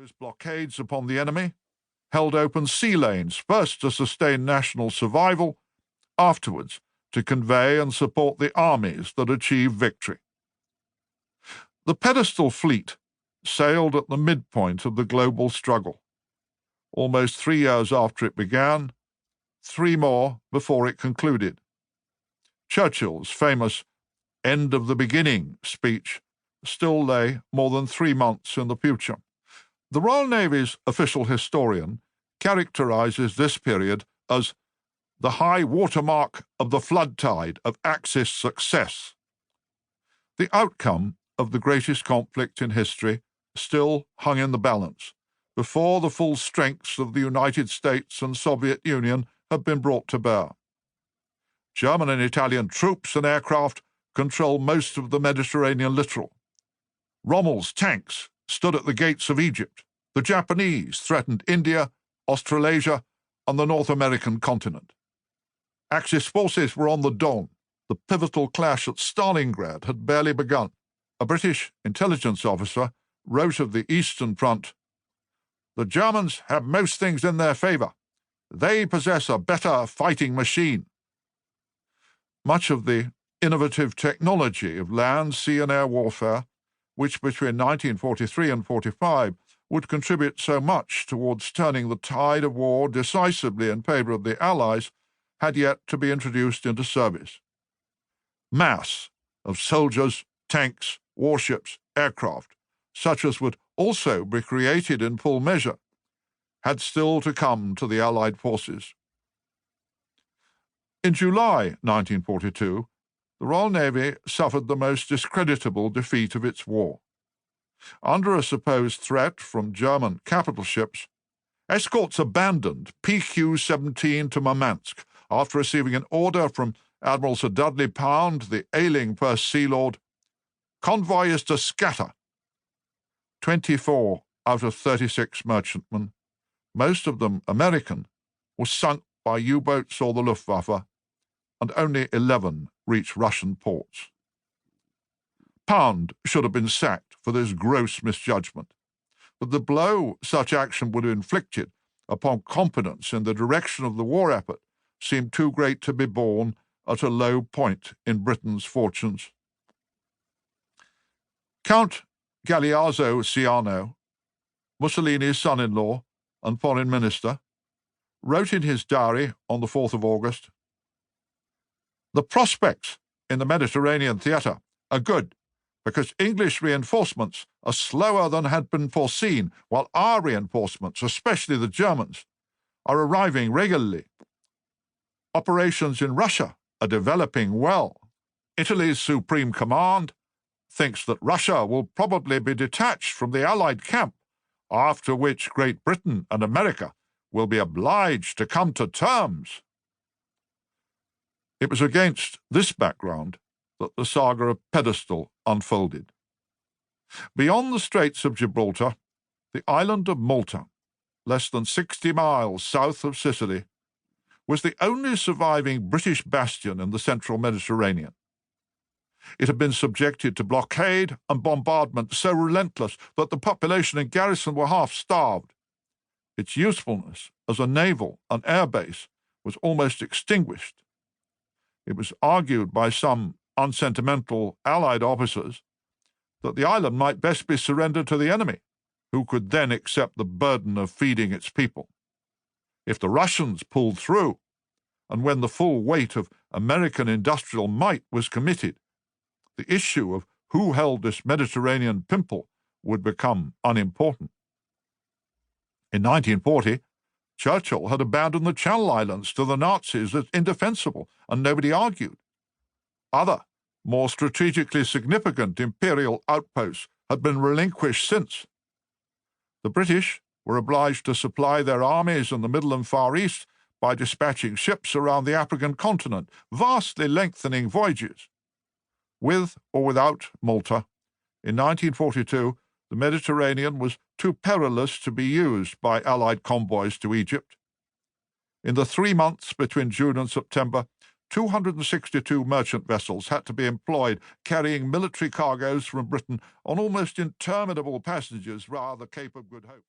imposed blockades upon the enemy, held open sea lanes, first to sustain national survival, afterwards to convey and support the armies that achieved victory. The Pedestal fleet sailed at the midpoint of the global struggle. Almost 3 years after it began, 3 more before it concluded. Churchill's famous "end of the beginning" speech still lay more than 3 months in the future. The Royal Navy's official historian characterizes this period as the high watermark of the flood tide of Axis success. The outcome of the greatest conflict in history still hung in the balance before the full strengths of the United States and Soviet Union had been brought to bear. German and Italian troops and aircraft controlled most of the Mediterranean littoral. Rommel's tanks stood at the gates of Egypt. The Japanese threatened India, Australasia, and the North American continent. Axis forces were on the Don. The pivotal clash at Stalingrad had barely begun. A British intelligence officer wrote of the Eastern Front, "The Germans have most things in their favour. They possess a better fighting machine." Much of the innovative technology of land, sea, and air warfare, which between 1943 and 1945 would contribute so much towards turning the tide of war decisively in favour of the Allies, had yet to be introduced into service. Mass of soldiers, tanks, warships, aircraft, such as would also be created in full measure, had still to come to the Allied forces. In July 1942, the Royal Navy suffered the most discreditable defeat of its war. Under a supposed threat from German capital ships, escorts abandoned PQ-17 to Murmansk after receiving an order from Admiral Sir Dudley Pound, the ailing First Sea Lord. "Convoy is to scatter." 24 out of 36 merchantmen, most of them American, were sunk by U-boats or the Luftwaffe, and only 11 reached Russian ports. Pound should have been sacked for this gross misjudgment, but the blow such action would have inflicted upon confidence in the direction of the war effort seemed too great to be borne at a low point in Britain's fortunes. Count Galeazzo Ciano, Mussolini's son-in-law and foreign minister, wrote in his diary on the 4th of August, "The prospects in the Mediterranean theatre are good, because English reinforcements are slower than had been foreseen, while our reinforcements, especially the Germans, are arriving regularly. Operations in Russia are developing well. Italy's Supreme Command thinks that Russia will probably be detached from the Allied camp, after which Great Britain and America will be obliged to come to terms." It was against this background that the saga of Pedestal unfolded. Beyond the Straits of Gibraltar, the island of Malta, less than 60 miles south of Sicily, was the only surviving British bastion in the central Mediterranean. It had been subjected to blockade and bombardment so relentless that the population and garrison were half starved. Its usefulness as a naval and air base was almost extinguished. It was argued by some unsentimental Allied officers that the island might best be surrendered to the enemy, who could then accept the burden of feeding its people. If the Russians pulled through, and when the full weight of American industrial might was committed, the issue of who held this Mediterranean pimple would become unimportant. In 1940, Churchill had abandoned the Channel Islands to the Nazis as indefensible, and nobody argued. Other, more strategically significant imperial outposts had been relinquished since. The British were obliged to supply their armies in the Middle and Far East by dispatching ships around the African continent, vastly lengthening voyages. With or without Malta, in 1942, the Mediterranean was too perilous to be used by Allied convoys to Egypt. In the 3 months between June and September, 262 merchant vessels had to be employed carrying military cargoes from Britain on almost interminable passages via the Cape of Good Hope.